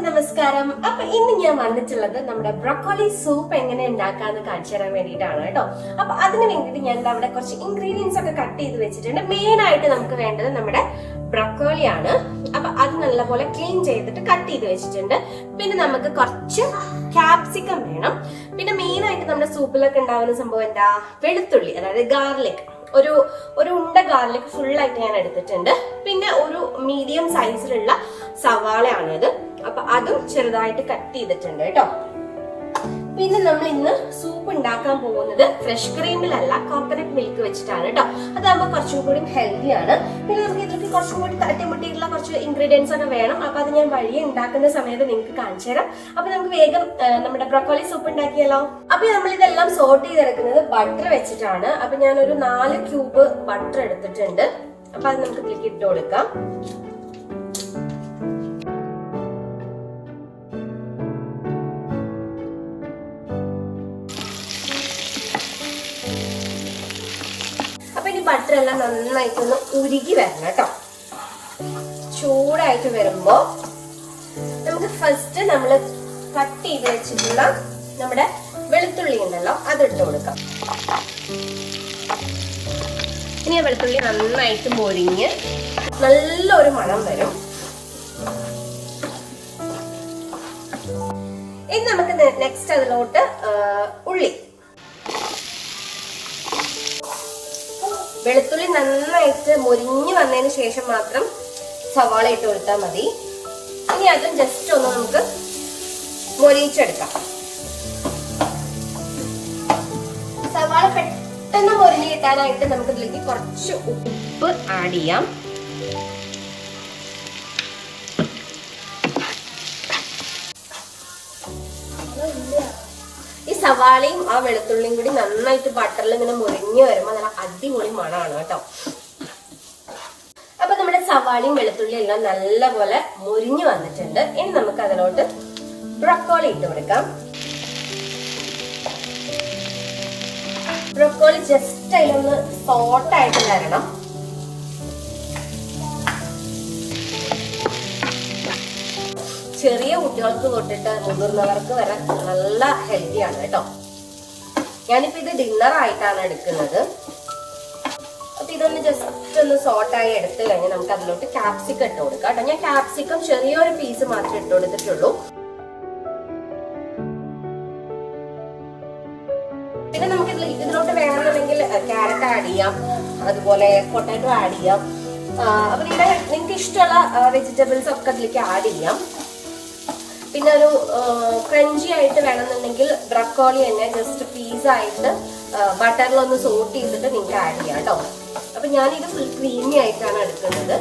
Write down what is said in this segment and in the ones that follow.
നമസ്കാരം. അപ്പൊ ഇന്ന് ഞാൻ വന്നിട്ടുള്ളത് നമ്മുടെ ബ്രോക്കോളി സൂപ്പ് എങ്ങനെ ഉണ്ടാക്കാന്ന് കാണിച്ചു തരാൻ വേണ്ടിയിട്ടാണ് കേട്ടോ. അപ്പൊ അതിന് വേണ്ടിയിട്ട് ഞാൻ അവിടെ കുറച്ച് ഇൻഗ്രീഡിയൻസ് ഒക്കെ കട്ട് ചെയ്ത് വെച്ചിട്ടുണ്ട്. മെയിൻ ആയിട്ട് നമുക്ക് വേണ്ടത് നമ്മുടെ ബ്രോക്കോളി ആണ്. അപ്പൊ അത് നല്ലപോലെ ക്ലീൻ ചെയ്തിട്ട് കട്ട് ചെയ്ത് വെച്ചിട്ടുണ്ട്. പിന്നെ നമുക്ക് കുറച്ച് ക്യാപ്സിക്കം വേണം. പിന്നെ മെയിൻ ആയിട്ട് നമ്മുടെ സൂപ്പിലൊക്കെ ഉണ്ടാവുന്ന സംഭവം എന്താ, വെളുത്തുള്ളി, അതായത് ഗാർലിക്. ഒരു ഉണ്ട ഗാർലിക് ഫുൾ ആയിട്ട് ഞാൻ എടുത്തിട്ടുണ്ട്. പിന്നെ ഒരു മീഡിയം സൈസിലുള്ള സവാളയാണിത്. അപ്പൊ അതും ചെറുതായിട്ട് കട്ട് ചെയ്തിട്ടുണ്ട് കേട്ടോ. പിന്നെ നമ്മൾ ഇന്ന് സൂപ്പ് ഉണ്ടാക്കാൻ പോകുന്നത് ഫ്രഷ് ക്രീമിലല്ല, കോക്കനട്ട് മിൽക്ക് വെച്ചിട്ടാണ് കേട്ടോ. അതാകുമ്പോൾ കുറച്ചും കൂടി ഹെൽത്തി ആണ്. പിന്നെ നമുക്ക് ഇതിലേക്ക് കുറച്ചും കൂടി തട്ടിമുട്ടിയിട്ടുള്ള കുറച്ച് ഇൻഗ്രീഡിയൻസ് ഒക്കെ വേണം. അപ്പൊ അത് ഞാൻ വഴിയെ ഉണ്ടാക്കുന്ന സമയത്ത് നിങ്ങൾക്ക് കാണിച്ചു തരാം. അപ്പൊ നമുക്ക് വേഗം നമ്മുടെ ബ്രോക്കോളി സൂപ്പ് ഉണ്ടാക്കിയല്ലോ. അപ്പൊ നമ്മൾ ഇതെല്ലാം സോർട്ട് ചെയ്തെടുക്കുന്നത് ബട്ടർ വെച്ചിട്ടാണ്. അപ്പൊ ഞാനൊരു 4 ക്യൂബ് ബട്ടർ എടുത്തിട്ടുണ്ട്. അപ്പൊ അത് നമുക്ക് ഇതിലേക്ക് ഇട്ട് കൊടുക്കാം. ബട്ടർ എല്ലാം നന്നായിട്ടൊന്ന് ഉരുകി വരണം കേട്ടോ. ചൂടായിട്ട് വരുമ്പോ നമുക്ക് ഫസ്റ്റ് നമ്മൾ കട്ട് ചെയ്ത് വെച്ചിട്ടുള്ള നമ്മുടെ വെളുത്തുള്ളി ഉണ്ടല്ലോ അതിട്ട് കൊടുക്കാം. ഇനി ആ വെളുത്തുള്ളി നന്നായിട്ട് മൊരിഞ്ഞ് നല്ലൊരു മണം വരും. ഇനി നമുക്ക് നെക്സ്റ്റ് അതിലോട്ട് ഉള്ളി, വെളുത്തുള്ളി നന്നായിട്ട് മൊരിഞ്ഞു വന്നതിന് ശേഷം മാത്രം സവാള ഇട്ട് കൊടുത്താൽ മതി. ഇനി അതും ജസ്റ്റ് ഒന്ന് നമുക്ക് മൊരിച്ചെടുക്കാം. സവാള പെട്ടെന്ന് മൊരിഞ്ഞ് കിട്ടാനായിട്ട് നമുക്ക് ഇതിലേക്ക് കുറച്ച് ഉപ്പ് ആഡ് ചെയ്യാം. ഈ സവാളയും ആ വെളുത്തുള്ളിയും കൂടി നന്നായിട്ട് ബട്ടറിൽ ഇങ്ങനെ മുരിഞ്ഞു വരുമ്പോൾ നല്ല അടിപൊളി മണമാണ് കേട്ടോ. അപ്പൊ നമ്മുടെ സവാളയും വെളുത്തുള്ളിയും എല്ലാം നല്ലപോലെ മുരിഞ്ഞു വന്നിട്ടുണ്ട്. ഇനി നമുക്ക് അതിലോട്ട് ബ്രോക്കോളി ഇട്ട് കൊടുക്കാം. ബ്രോക്കോളി ജസ്റ്റ് അതിലൊന്ന് സോട്ടായിട്ട് വരണം. ചെറിയ കുട്ടികൾക്ക് തൊട്ടിട്ട് മുതിർന്നവർക്ക് വരെ നല്ല ഹെൽത്തി ആണ് കേട്ടോ. ഞാനിപ്പോ ഇത് ഡിന്നർ ആയിട്ടാണ് എടുക്കുന്നത്. അപ്പൊ ഇതൊന്ന് ജസ്റ്റ് ഒന്ന് സോട്ടായി എടുത്തു കഴിഞ്ഞാൽ നമുക്ക് അതിലോട്ട് ക്യാപ്സിക്കം ഇട്ട് കൊടുക്കാം കേട്ടോ. ഞാൻ ക്യാപ്സിക്കം ചെറിയൊരു പീസ് മാത്രമേ ഇട്ട് കൊടുത്തിട്ടുള്ളൂ. പിന്നെ നമുക്ക് ഇതിലോട്ട് വേണമെന്നുണ്ടെങ്കിൽ ക്യാരറ്റ് ആഡ് ചെയ്യാം, അതുപോലെ പൊട്ടാറ്റോ ആഡ് ചെയ്യാം. അപ്പൊ നിങ്ങൾക്ക് ഇഷ്ടമുള്ള വെജിറ്റബിൾസ് ഒക്കെ അതിലേക്ക് ആഡ് ചെയ്യാം. പിന്നെ ഒരു ക്രഞ്ചി ആയിട്ട് വേണമെന്നുണ്ടെങ്കിൽ ബ്രോക്കോളി തന്നെ ജസ്റ്റ് പീസായിട്ട് ബട്ടറിലൊന്ന് സോട്ട് ചെയ്തിട്ട് നിങ്ങൾക്ക് ആഡ് ചെയ്യാം കേട്ടോ. അപ്പൊ ഞാനിത് ഫുൾ ക്രീമി ആയിട്ടാണ് എടുക്കുന്നത്.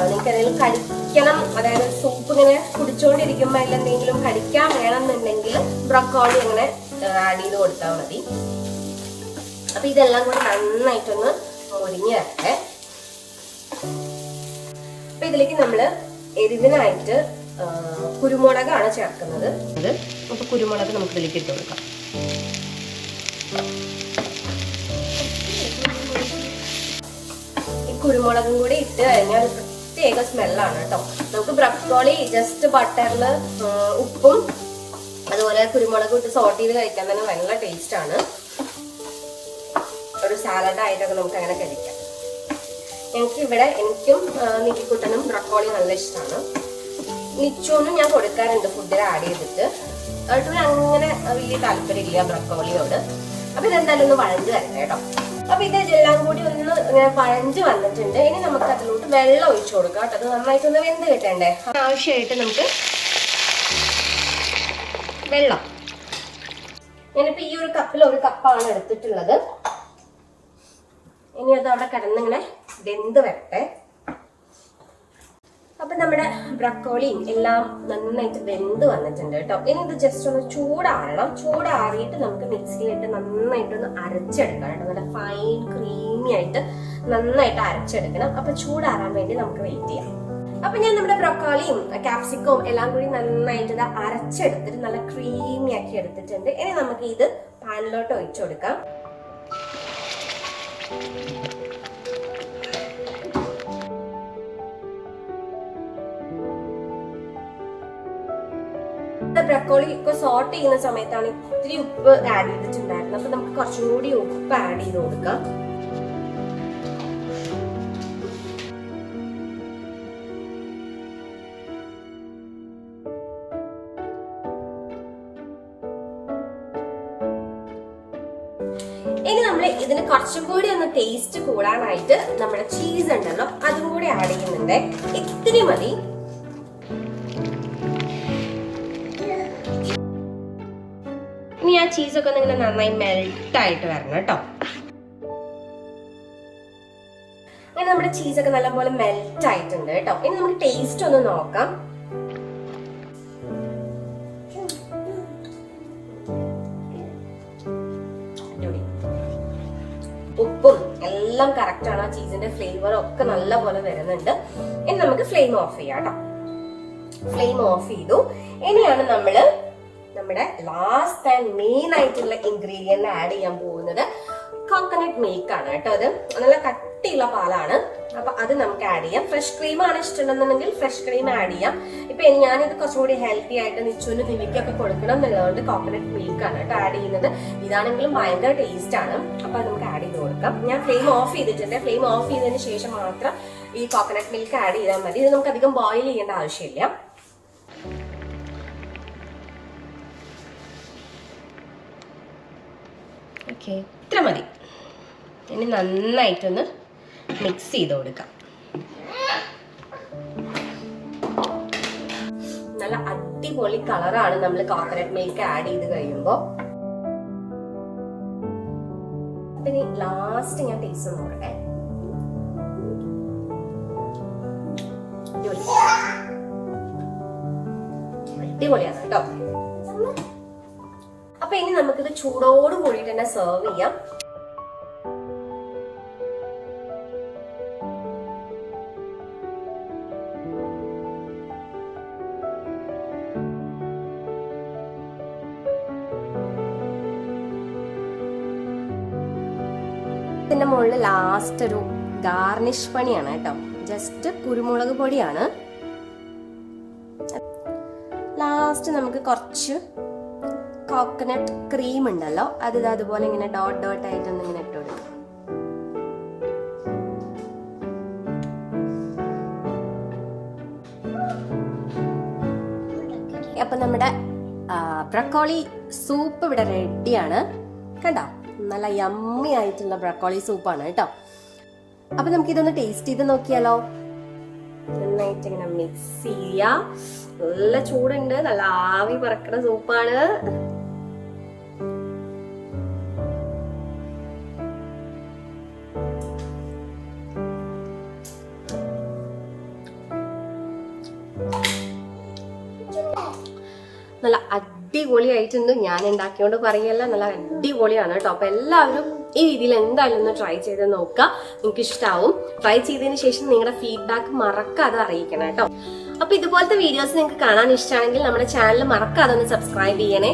നിങ്ങൾക്ക് എന്തെങ്കിലും കടിക്കണം, അതായത് സൂപ്പ് ഇങ്ങനെ കുടിച്ചുകൊണ്ടിരിക്കുമ്പോൾ അതിലെന്തെങ്കിലും കടിക്കാൻ വേണമെന്നുണ്ടെങ്കിൽ ബ്രോക്കോളി അങ്ങനെ ആഡ് ചെയ്ത് കൊടുത്താൽ മതി. അപ്പൊ ഇതെല്ലാം കൂടി നന്നായിട്ടൊന്ന് മുരിഞ്ഞ് വരട്ടെ. അപ്പൊ ഇതിലേക്ക് നമ്മള് എരിവിനായിട്ട് കുരുമുളകാണ് ചേർക്കുന്നത്. അപ്പൊ കുരുമുളക് നമുക്ക് ഇതിലേക്ക് ഇട്ട് കൊടുക്കാം. ഈ കുരുമുളകും കൂടി ഇട്ട് കഴിഞ്ഞാൽ പ്രത്യേക സ്മെല്ലാണ് കേട്ടോ. നമുക്ക് ബ്രോക്കോളി ജസ്റ്റ് ബട്ടറിൽ ഉപ്പും അതുപോലെ കുരുമുളകും ഇട്ട് സോട്ട് ചെയ്ത് കഴിക്കാൻ തന്നെ നല്ല ടേസ്റ്റ് ആണ്. ഒരു സാലഡ് ആയിട്ടൊക്കെ നമുക്ക് അങ്ങനെ കഴിക്കാം. എനിക്കും നിക്കിക്കുട്ടനും ബ്രോക്കോളി നല്ല ഇഷ്ടമാണ്. നിച്ചോന്നും ഞാൻ കൊടുക്കാറുണ്ട് ഫുഡിൽ ആഡ് ചെയ്തിട്ട്. അവർക്ക് അങ്ങനെ വലിയ താല്പര്യമില്ല ബ്രോക്കോളിയോട്. അപ്പൊ ഇതെന്തായാലും ഒന്ന് വഴഞ്ഞ് തരട്ടെ കേട്ടോ. അപ്പൊ ഇതെല്ലാം കൂടി ഒന്ന് ഇങ്ങനെ വഴഞ്ഞ് വന്നിട്ടുണ്ട്. ഇനി നമുക്ക് അതിലോട്ട് വെള്ളം ഒഴിച്ചു കൊടുക്കാം കേട്ടോ. അത് നന്നായിട്ടൊന്ന് വെന്ത് കിട്ടണ്ടേ. ആവശ്യമായിട്ട് നമുക്ക് വെള്ളം, ഞാനിപ്പോ ഈ ഒരു കപ്പിൽ 1 കപ്പാണ് എടുത്തിട്ടുള്ളത്. ഇനി അത് അവിടെ കിടന്നിങ്ങനെ വെന്ത് വരട്ടെ. അപ്പൊ നമ്മുടെ ബ്രോക്കോളിയും എല്ലാം നന്നായിട്ട് വെന്ത് വന്നിട്ടുണ്ട് കേട്ടോ. ഇനി ഇത് ജസ്റ്റ് ഒന്ന് ചൂടാറണം. ചൂടാറിയിട്ട് നമുക്ക് മിക്സിയിലിട്ട് നന്നായിട്ടൊന്ന് അരച്ചെടുക്കണം കേട്ടോ. നല്ല ഫൈൻ ക്രീമി ആയിട്ട് നന്നായിട്ട് അരച്ചെടുക്കണം. അപ്പൊ ചൂടാറാൻ വേണ്ടി നമുക്ക് വെയിറ്റ് ചെയ്യാം. അപ്പൊ ഞാൻ നമ്മുടെ ബ്രോക്കോളിയും ക്യാപ്സിക്കവും എല്ലാം കൂടി നന്നായിട്ട് ഇത് അരച്ചെടുത്തിട്ട് നല്ല ക്രീമി ആക്കി എടുത്തിട്ടുണ്ട്. ഇനി നമുക്ക് ഇത് പാനിലോട്ട് ഒഴിച്ചു കൊടുക്കാം. നമ്മുടെ ബ്രക്കോളി ഒക്കെ സോട്ട് ചെയ്യുന്ന സമയത്താണ് ഇത്തിരി ഉപ്പ് ആഡ് ചെയ്തിട്ടുണ്ടായിരുന്നത്. അപ്പൊ നമുക്ക് കുറച്ചും കൂടി ഉപ്പ് ആഡ് ചെയ്ത് കൊടുക്കാം. ഇനി നമ്മൾ ഇതിന് കുറച്ചും കൂടി ഒന്ന് ടേസ്റ്റ് കൂടാനായിട്ട് നമ്മുടെ ചീസ് ഉണ്ടല്ലോ അതും കൂടി ആഡ് ചെയ്യുന്നുണ്ട്. ഇത്തിരി മതി. ഇനി ആ ചീസൊക്കെ ഒന്ന് ഇങ്ങനെ നന്നായി മെൽറ്റ് ആയിട്ട് വരണം കേട്ടോ. അങ്ങനെ നമ്മുടെ ചീസൊക്കെ നല്ലപോലെ മെൽറ്റ് ആയിട്ടുണ്ട് കേട്ടോ. ഇനി നമുക്ക് ടേസ്റ്റ് ഒന്ന് നോക്കാം. ഉപ്പും എല്ലാം കറക്റ്റ് ആണ്. ആ ചീസിന്റെ ഫ്ലേവർ ഒക്കെ നല്ല പോലെ വരുന്നുണ്ട്. ഇനി നമുക്ക് ഫ്ലെയിം ഓഫ് ചെയ്യാം കേട്ടോ. ഫ്ലെയിം ഓഫ് ചെയ്തു. ഇനിയാണ് നമ്മള് നമ്മുടെ ലാസ്റ്റ് ആൻഡ് മെയിൻ ആയിട്ടുള്ള ഇൻഗ്രീഡിയന്റ് ആഡ് ചെയ്യാൻ പോകുന്നത് കോക്കനട്ട് മിൽക്ക് ആണ് കേട്ടോ. അത് നല്ല കട്ടിയുള്ള പാലാണ്. അപ്പൊ അത് നമുക്ക് ആഡ് ചെയ്യാം. ഫ്രഷ് ക്രീം ആണ് ഇഷ്ടമുണ്ടെന്നുണ്ടെങ്കിൽ ഫ്രഷ് ക്രീം ആഡ് ചെയ്യാം. ഇപ്പൊ ഞാനിത് കുറച്ചുകൂടി ഹെൽത്തി ആയിട്ട് നിച്ചുവിന് നിവിക്കൊക്കെ കൊടുക്കണം എന്നുള്ളതുകൊണ്ട് കോക്കനട്ട് മിൽക്ക് ആണ് കേട്ടോ ആഡ് ചെയ്യുന്നത്. ഇതാണെങ്കിലും ഭയങ്കര ടേസ്റ്റ് ആണ്. അപ്പൊ അത് നമുക്ക് ആഡ് ചെയ്ത് കൊടുക്കാം. ഞാൻ ഫ്ലെയിം ഓഫ് ചെയ്തിട്ടുണ്ട്. ഫ്ലെയിം ഓഫ് ചെയ്തതിന് ശേഷം മാത്രം ഈ കോക്കനട്ട് മിൽക്ക് ആഡ് ചെയ്താൽ മതി. ഇത് നമുക്ക് അധികം ബോയിൽ ചെയ്യേണ്ട ആവശ്യമില്ല. ഓക്കെ, ഇത്ര മതി. ഇനി നന്നായിട്ടൊന്ന് മിക്സ് ചെയ്ത് കൊടുക്കാം. നല്ല അടിപൊളി കളറാണ് നമ്മൾ കോക്കനട്ട് മിൽക്ക് ആഡ് ചെയ്ത് കഴിയുമ്പോ. പിന്നെ ലാസ്റ്റ് ഞാൻ ടേസ്റ്റ് നോക്കട്ടെ. അടിപൊളിയാണ് കേട്ടോ. അപ്പൊ ഇനി നമുക്കിത് ചൂടോട് കൂടിയിട്ട് തന്നെ സെർവ് ചെയ്യാം. ഇതിന്റെ മുകളിൽ ലാസ്റ്റ് ഒരു ഗാർണിഷ് പണിയാണ് കേട്ടോ. ജസ്റ്റ് കുരുമുളക് പൊടിയാണ്. ലാസ്റ്റ് നമുക്ക് കുറച്ച് കോക്കനട്ട് ക്രീം ഉണ്ടല്ലോ അത് അതുപോലെ ഇങ്ങനെ ഡോട്ട് ഡോട്ട് ആയിട്ടൊന്ന് ഇങ്ങനെ ഇട്ട് കൊടുക്കും. അപ്പൊ നമ്മുടെ ബ്രക്കോളി സൂപ്പ് ഇവിടെ റെഡിയാണ് കണ്ടോ. നല്ല യമ്മി ആയിട്ടുള്ള ബ്രക്കോളി സൂപ്പാണ് കേട്ടോ. അപ്പൊ നമുക്ക് ഇതൊന്ന് ടേസ്റ്റ് ചെയ്ത് നോക്കിയാലോ. നന്നായിട്ട് ഇങ്ങനെ മിക്സ് ചെയ്യാം. നല്ല ചൂടുണ്ട്. നല്ല ആവി പറക്കുന്ന സൂപ്പാണ്. നല്ല അടിപൊളിയായിട്ടുണ്ട്. ഞാൻ ഉണ്ടാക്കിയോണ്ട് പറയല്ല, നല്ല അടിപൊളിയാണ് കേട്ടോ. അപ്പൊ എല്ലാവരും ഈ രീതിയിൽ എന്തായാലും ഒന്ന് ട്രൈ ചെയ്ത് നോക്കുക. നിങ്ങൾക്ക് ഇഷ്ടാവും. ട്രൈ ചെയ്തതിന് ശേഷം നിങ്ങളുടെ ഫീഡ്ബാക്ക് മറക്കാതെ അറിയിക്കണം കേട്ടോ. അപ്പൊ ഇതുപോലത്തെ വീഡിയോസ് നിങ്ങൾക്ക് കാണാൻ ഇഷ്ടമാണെങ്കിൽ നമ്മുടെ ചാനൽ മറക്കാതെ ഒന്ന് സബ്സ്ക്രൈബ് ചെയ്യണേ.